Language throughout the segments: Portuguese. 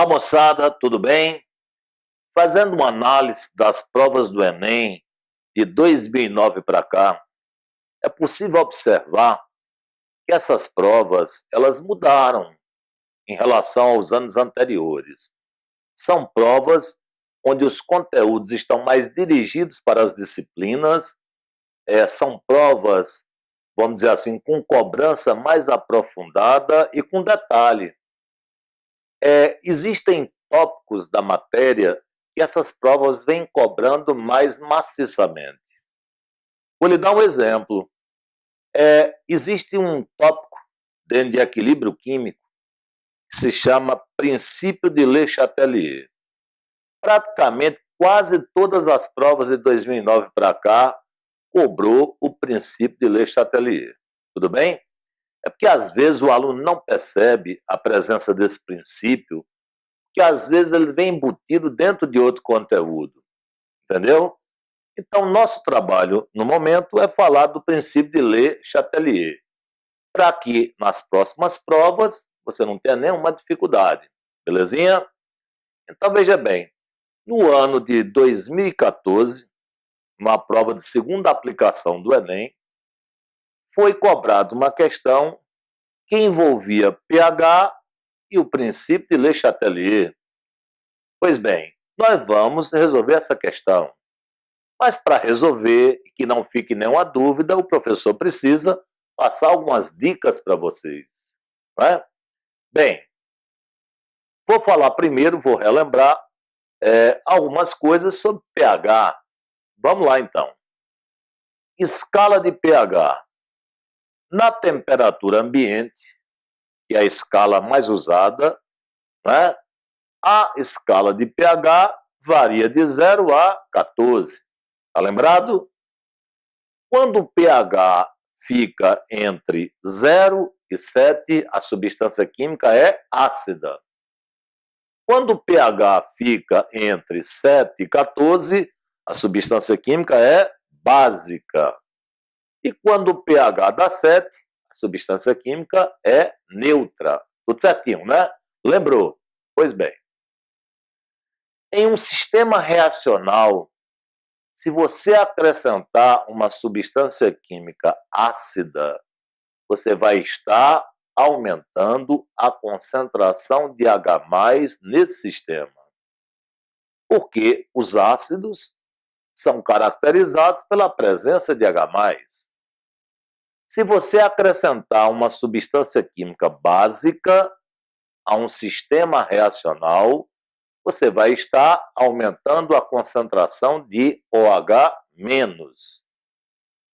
Olá, moçada, tudo bem? Fazendo uma análise das provas do Enem de 2009 para cá, é possível observar que essas provas elas mudaram em relação aos anos anteriores. São provas onde os conteúdos estão mais dirigidos para as disciplinas, são provas, vamos dizer assim, com cobrança mais aprofundada e com detalhe. Existem tópicos da matéria que essas provas vêm cobrando mais maciçamente. Vou lhe dar um exemplo. Existe um tópico dentro de equilíbrio químico que se chama princípio de Le Chatelier. Praticamente quase todas as provas de 2009 para cá cobrou o princípio de Le Chatelier. Tudo bem? É porque às vezes o aluno não percebe a presença desse princípio, que às vezes ele vem embutido dentro de outro conteúdo, entendeu? Então, nosso trabalho, no momento, é falar do princípio de Le Chatelier, para que nas próximas provas você não tenha nenhuma dificuldade, belezinha? Então, veja bem, no ano de 2014, numa prova de segunda aplicação do Enem, foi cobrada uma questão que envolvia pH e o princípio de Le Chatelier. Pois bem, nós vamos resolver essa questão. Mas para resolver, que não fique nenhuma dúvida, o professor precisa passar algumas dicas para vocês. Não é? Bem, vou falar primeiro, vou relembrar algumas coisas sobre pH. Vamos lá então. Escala de pH. Na temperatura ambiente, que é a escala mais usada, né? A escala de pH varia de 0 a 14. Está lembrado? Quando o pH fica entre 0 e 7, a substância química é ácida. Quando o pH fica entre 7 e 14, a substância química é básica. E quando o pH dá 7, a substância química é neutra. Tudo certinho, né? Lembrou? Pois bem. Em um sistema reacional, se você acrescentar uma substância química ácida, você vai estar aumentando a concentração de H+ nesse sistema. Porque os ácidos são caracterizados pela presença de H+. Se você acrescentar uma substância química básica a um sistema reacional, você vai estar aumentando a concentração de OH-,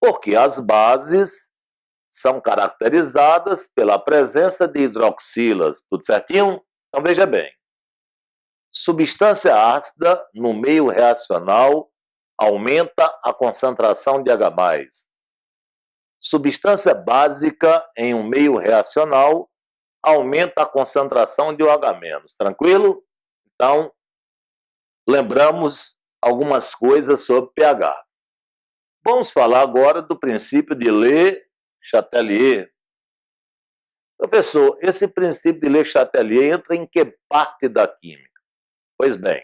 porque as bases são caracterizadas pela presença de hidroxilas. Tudo certinho? Então veja bem. Substância ácida no meio reacional aumenta a concentração de H+. Substância básica em um meio reacional aumenta a concentração de OH-. Tranquilo? Então, lembramos algumas coisas sobre pH. Vamos falar agora do princípio de Le Chatelier. Professor, esse princípio de Le Chatelier entra em que parte da química? Pois bem,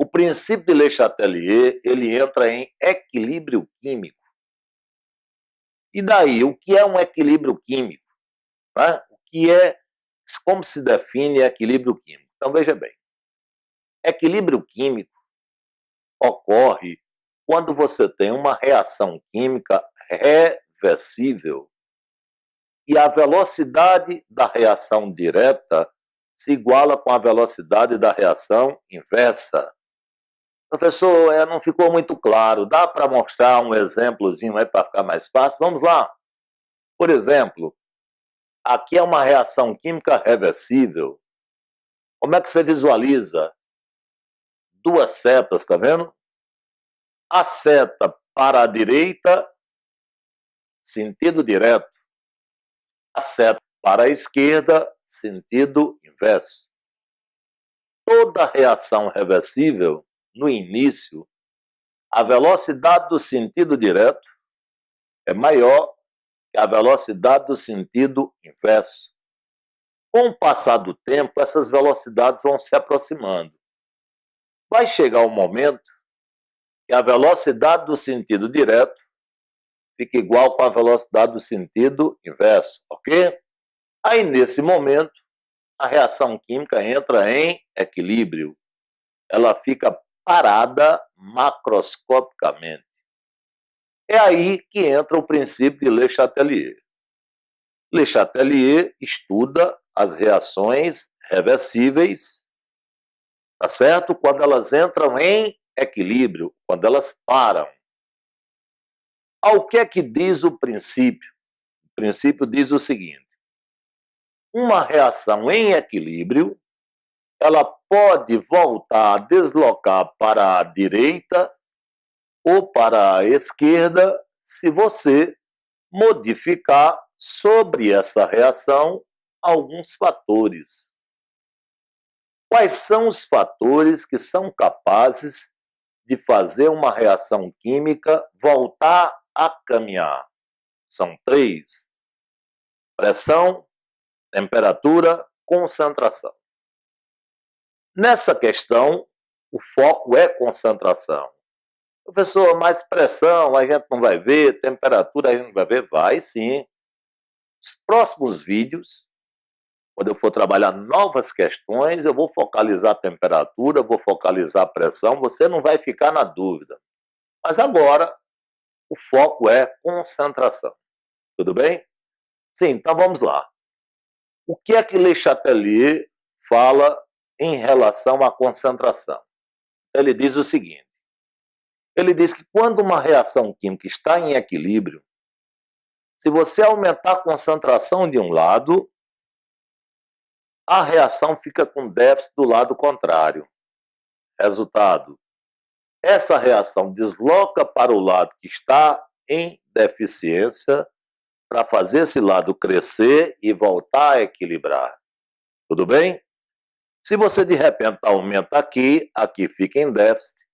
o princípio de Le Chatelier, ele entra em equilíbrio químico. E daí, o que é um equilíbrio químico? Né? Como se define equilíbrio químico? Então, veja bem. Equilíbrio químico ocorre quando você tem uma reação química reversível e a velocidade da reação direta se iguala com a velocidade da reação inversa. Professor, não ficou muito claro. Dá para mostrar um exemplozinho aí para ficar mais fácil? Vamos lá. Por exemplo, aqui é uma reação química reversível. Como é que você visualiza? Duas setas, tá vendo? A seta para a direita, sentido direto. A seta para a esquerda, sentido inverso. Toda reação reversível, no início, a velocidade do sentido direto é maior que a velocidade do sentido inverso. Com o passar do tempo, essas velocidades vão se aproximando. Vai chegar um momento que a velocidade do sentido direto fica igual com a velocidade do sentido inverso, ok? Aí, nesse momento, a reação química entra em equilíbrio. Ela fica parada macroscopicamente. É aí que entra o princípio de Le Chatelier. Le Chatelier estuda as reações reversíveis, tá certo? Quando elas entram em equilíbrio, quando elas param. Ao que é que diz o princípio? O princípio diz o seguinte: uma reação em equilíbrio, ela pode voltar a deslocar para a direita ou para a esquerda se você modificar sobre essa reação alguns fatores. Quais são os fatores que são capazes de fazer uma reação química voltar a caminhar? São 3: pressão, temperatura, concentração. Nessa questão, o foco é concentração. Professor, mas pressão a gente não vai ver, temperatura a gente não vai ver? Vai sim. Os próximos vídeos, quando eu for trabalhar novas questões, eu vou focalizar a temperatura, vou focalizar a pressão, você não vai ficar na dúvida. Mas agora, o foco é concentração. Tudo bem? Sim, então vamos lá. O que é que Le Chatelier fala em relação à concentração? Ele diz o seguinte: ele diz que quando uma reação química está em equilíbrio, se você aumentar a concentração de um lado, a reação fica com déficit do lado contrário. Resultado: essa reação desloca para o lado que está em deficiência para fazer esse lado crescer e voltar a equilibrar. Tudo bem? Se você de repente aumenta aqui, aqui fica em déficit,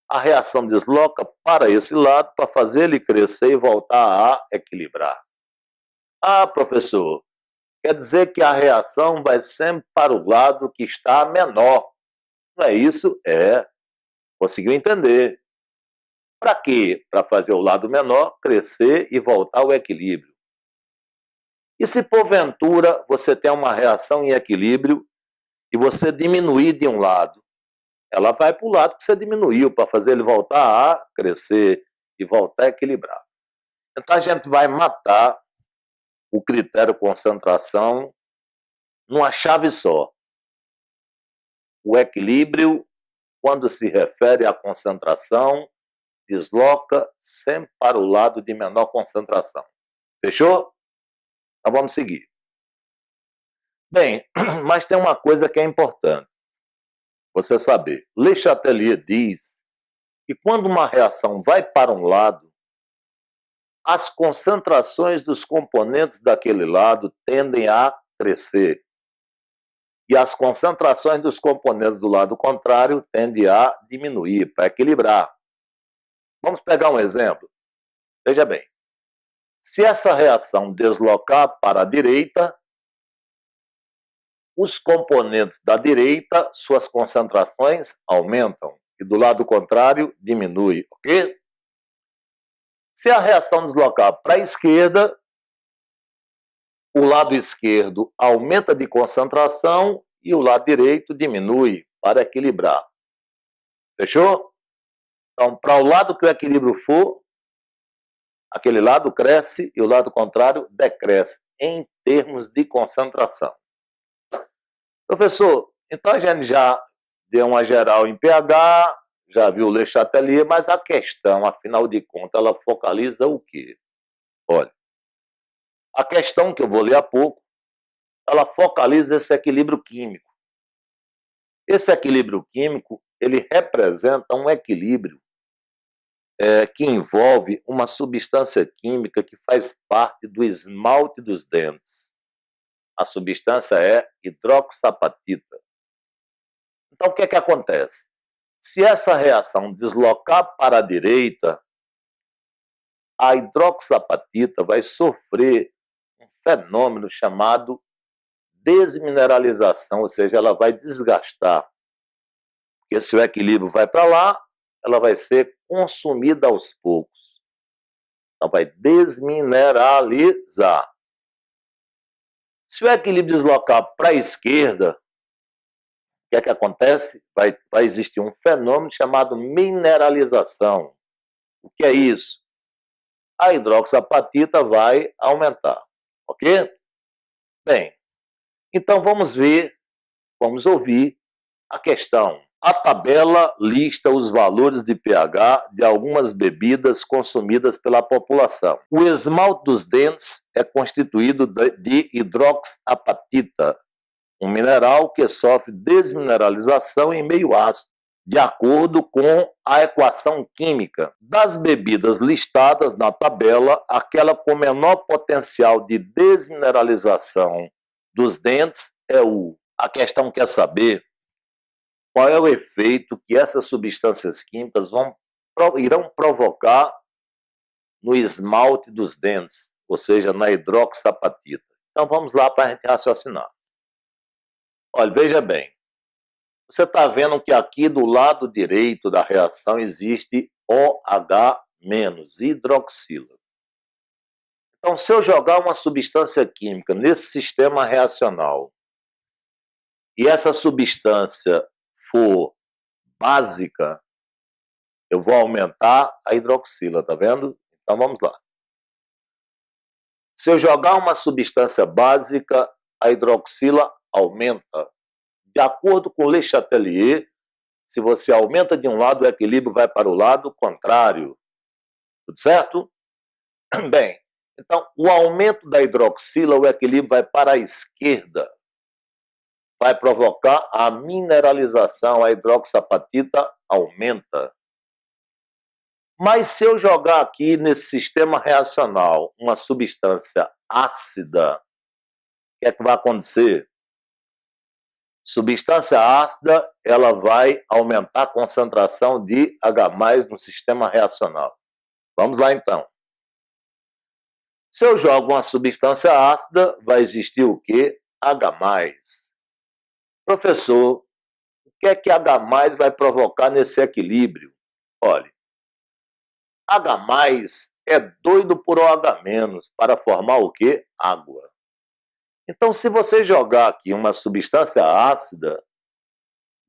a reação desloca para esse lado para fazer ele crescer e voltar a equilibrar. Ah, professor, quer dizer que a reação vai sempre para o lado que está menor. Não é isso? É. Conseguiu entender. Para quê? Para fazer o lado menor crescer e voltar ao equilíbrio. E se porventura você tem uma reação em equilíbrio e você diminuir de um lado, ela vai para o lado que você diminuiu, para fazer ele voltar a crescer e voltar a equilibrar. Então a gente vai matar o critério concentração numa chave só. O equilíbrio, quando se refere à concentração, desloca sempre para o lado de menor concentração. Fechou? Então vamos seguir. Bem, mas tem uma coisa que é importante você saber. Le Chatelier diz que quando uma reação vai para um lado, as concentrações dos componentes daquele lado tendem a crescer. E as concentrações dos componentes do lado contrário tendem a diminuir, para equilibrar. Vamos pegar um exemplo. Veja bem. Se essa reação deslocar para a direita, os componentes da direita, suas concentrações aumentam. E do lado contrário, diminui, ok? Se a reação deslocar para a esquerda, o lado esquerdo aumenta de concentração e o lado direito diminui para equilibrar. Fechou? Então, para o lado que o equilíbrio for, aquele lado cresce e o lado contrário decresce, em termos de concentração. Professor, então a gente já deu uma geral em pH, já viu o Le Chatelier, mas a questão, afinal de contas, ela focaliza o quê? Olha, a questão que eu vou ler há pouco, ela focaliza esse equilíbrio químico. Esse equilíbrio químico, ele representa um equilíbrio que envolve uma substância química que faz parte do esmalte dos dentes. A substância é hidroxapatita. Então, o que é que acontece? Se essa reação deslocar para a direita, a hidroxapatita vai sofrer um fenômeno chamado desmineralização, ou seja, ela vai desgastar. Porque se o equilíbrio vai para lá, ela vai ser consumida aos poucos. Então vai desmineralizar. Se o equilíbrio deslocar para a esquerda, o que é que acontece? Vai existir um fenômeno chamado mineralização. O que é isso? A hidroxiapatita vai aumentar, ok? Bem, então vamos ouvir a questão. A tabela lista os valores de pH de algumas bebidas consumidas pela população. O esmalte dos dentes é constituído de hidroxiapatita, um mineral que sofre desmineralização em meio ácido, de acordo com a equação química. Das bebidas listadas na tabela, aquela com menor potencial de desmineralização dos dentes é o. A questão quer saber qual é o efeito que essas substâncias químicas irão provocar no esmalte dos dentes, ou seja, na hidroxiapatita. Então vamos lá para a gente raciocinar. Olha, veja bem, você está vendo que aqui do lado direito da reação existe OH- hidroxila. Então, se eu jogar uma substância química nesse sistema reacional e essa substância for básica, eu vou aumentar a hidroxila, tá vendo? Então vamos lá. Se eu jogar uma substância básica, a hidroxila aumenta. De acordo com Le Chatelier, se você aumenta de um lado, o equilíbrio vai para o lado contrário. Tudo certo? Bem, então o aumento da hidroxila, o equilíbrio vai para a esquerda. Vai provocar a mineralização, a hidroxiapatita aumenta. Mas se eu jogar aqui nesse sistema reacional uma substância ácida, o que é que vai acontecer? Substância ácida, ela vai aumentar a concentração de H+ no sistema reacional. Vamos lá então. Se eu jogo uma substância ácida, vai existir o quê? H+. Professor, o que é que H+ vai provocar nesse equilíbrio? Olha, H+ é doido por OH- para formar o quê? Água. Então, se você jogar aqui uma substância ácida,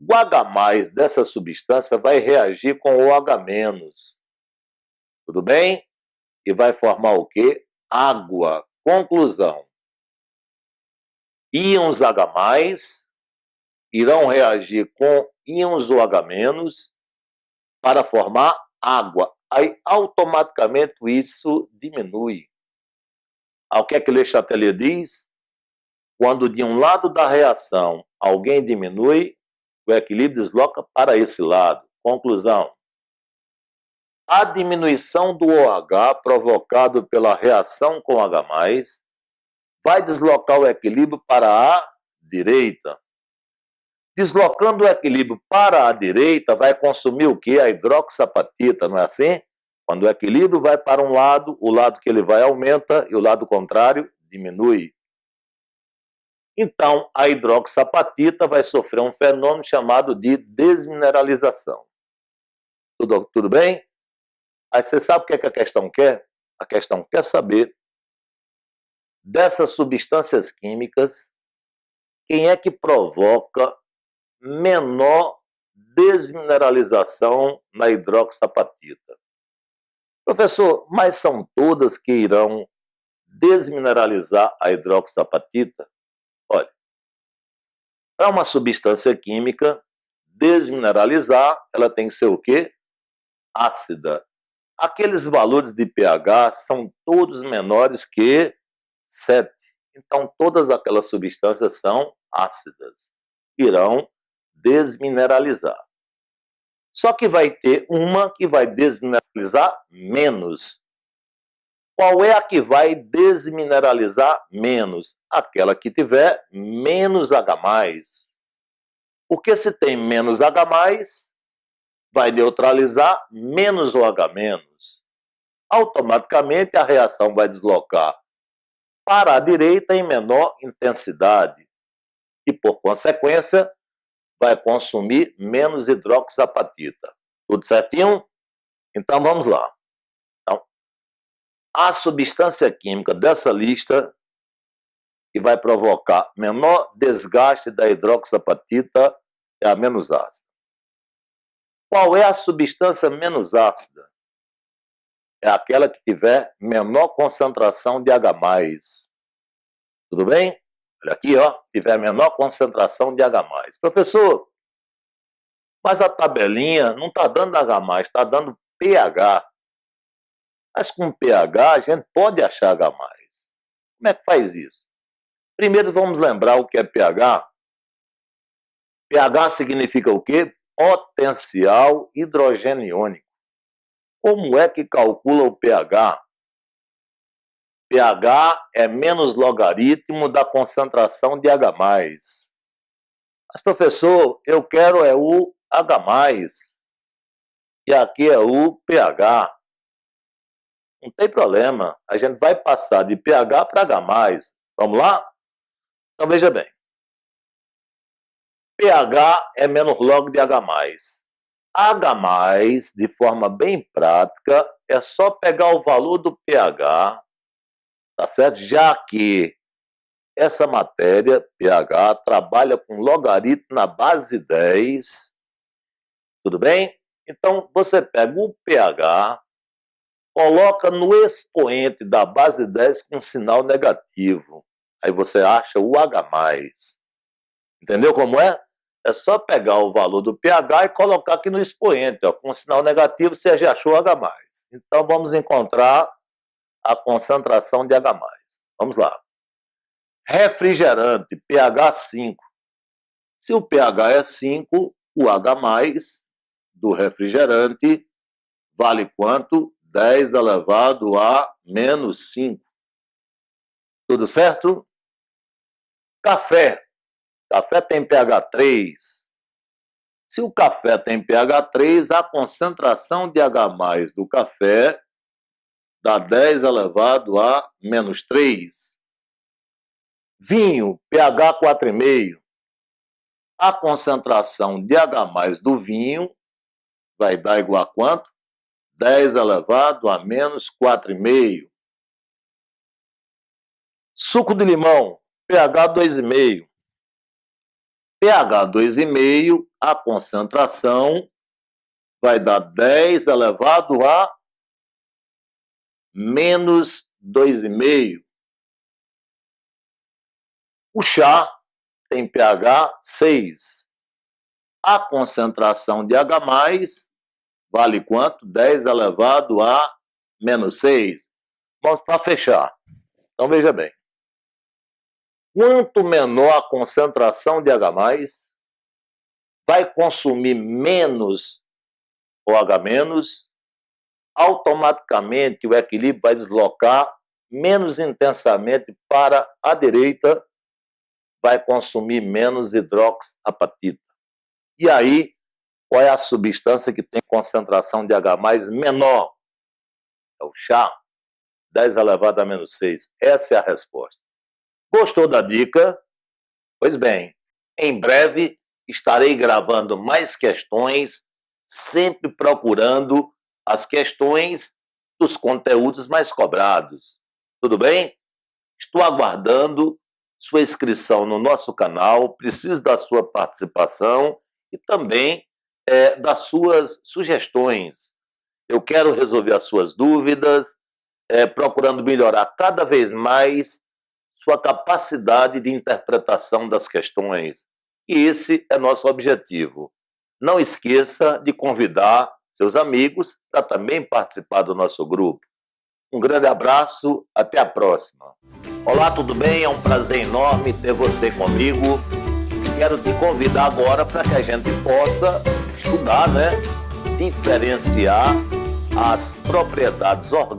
o H+ dessa substância vai reagir com o OH-. Tudo bem? E vai formar o quê? Água. Conclusão. Íons H+ irão reagir com íons OH- para formar água. Aí, automaticamente, isso diminui. O que é que Le Chatelier diz? Quando de um lado da reação alguém diminui, o equilíbrio desloca para esse lado. Conclusão. A diminuição do OH provocado pela reação com H+ vai deslocar o equilíbrio para a direita. Deslocando o equilíbrio para a direita, vai consumir o quê? A hidroxiapatita, não é assim? Quando o equilíbrio vai para um lado, o lado que ele vai aumenta e o lado contrário diminui. Então, a hidroxiapatita vai sofrer um fenômeno chamado de desmineralização. Tudo bem? Aí você sabe o que é que a questão quer? A questão quer saber dessas substâncias químicas, quem é que provoca menor desmineralização na hidroxiapatita. Professor, mas são todas que irão desmineralizar a hidroxiapatita? Olha, para uma substância química desmineralizar, ela tem que ser o quê? Ácida. Aqueles valores de pH são todos menores que 7. Então, todas aquelas substâncias são ácidas. Irão desmineralizar. Só que vai ter uma que vai desmineralizar menos. Qual é a que vai desmineralizar menos? Aquela que tiver menos H+. Porque se tem menos H+, vai neutralizar menos OH-. Automaticamente a reação vai deslocar para a direita em menor intensidade. e, por consequência, vai consumir menos hidroxiapatita. Tudo certinho? Então, vamos lá. Então, a substância química dessa lista que vai provocar menor desgaste da hidroxiapatita é a menos ácida. Qual é a substância menos ácida? É aquela que tiver menor concentração de H+. Tudo bem? Olha aqui, ó, tiver menor concentração de H+. Professor, mas a tabelinha não está dando H+, está dando pH. Mas com pH a gente pode achar H+. Como é que faz isso? Primeiro vamos lembrar o que é pH. pH significa o quê? Potencial hidrogeniônico. Como é que calcula o pH? pH é menos logaritmo da concentração de H+. Mas, professor, eu quero é o H+, e aqui é o pH. Não tem problema, a gente vai passar de pH para H+. Vamos lá? Então, veja bem. pH é menos log de H+. H+, de forma bem prática, é só pegar o valor do pH, tá certo? Já que essa matéria, pH, trabalha com logaritmo na base 10, tudo bem? Então, você pega o pH, coloca no expoente da base 10 com sinal negativo. Aí você acha o H+. Entendeu como é? É só pegar o valor do pH e colocar aqui no expoente, ó, com sinal negativo, você já achou H+. Então, vamos encontrar a concentração de H+. Vamos lá. Refrigerante, pH 5. Se o pH é 5, o H+ do refrigerante vale quanto? 10 elevado a menos 5. Tudo certo? Café. Café tem pH 3. Se o café tem pH 3, a concentração de H+ do café dá 10 elevado a menos 3. Vinho, pH 4,5. A concentração de H+ do vinho vai dar igual a quanto? 10 elevado a menos 4,5. Suco de limão, pH 2,5. pH 2,5, a concentração vai dar 10 elevado a menos 2,5. O chá tem pH 6. A concentração de H+ vale quanto? 10 elevado a menos 6. Vamos para fechar. Então, veja bem. Quanto menor a concentração de H+, vai consumir menos OH-, automaticamente o equilíbrio vai deslocar menos intensamente para a direita, vai consumir menos hidroxiapatita. E aí, qual é a substância que tem concentração de H+ menor? É o chá, 10 elevado a menos 6. Essa é a resposta. Gostou da dica? Pois bem, em breve estarei gravando mais questões, sempre procurando as questões dos conteúdos mais cobrados. Tudo bem? Estou aguardando sua inscrição no nosso canal, preciso da sua participação e também das suas sugestões. Eu quero resolver as suas dúvidas, procurando melhorar cada vez mais sua capacidade de interpretação das questões. E esse é nosso objetivo. Não esqueça de convidar seus amigos para também participar do nosso grupo. Um grande abraço, até a próxima. Olá, tudo bem? É um prazer enorme ter você comigo. Quero te convidar agora para que a gente possa estudar, diferenciar as propriedades orgânicas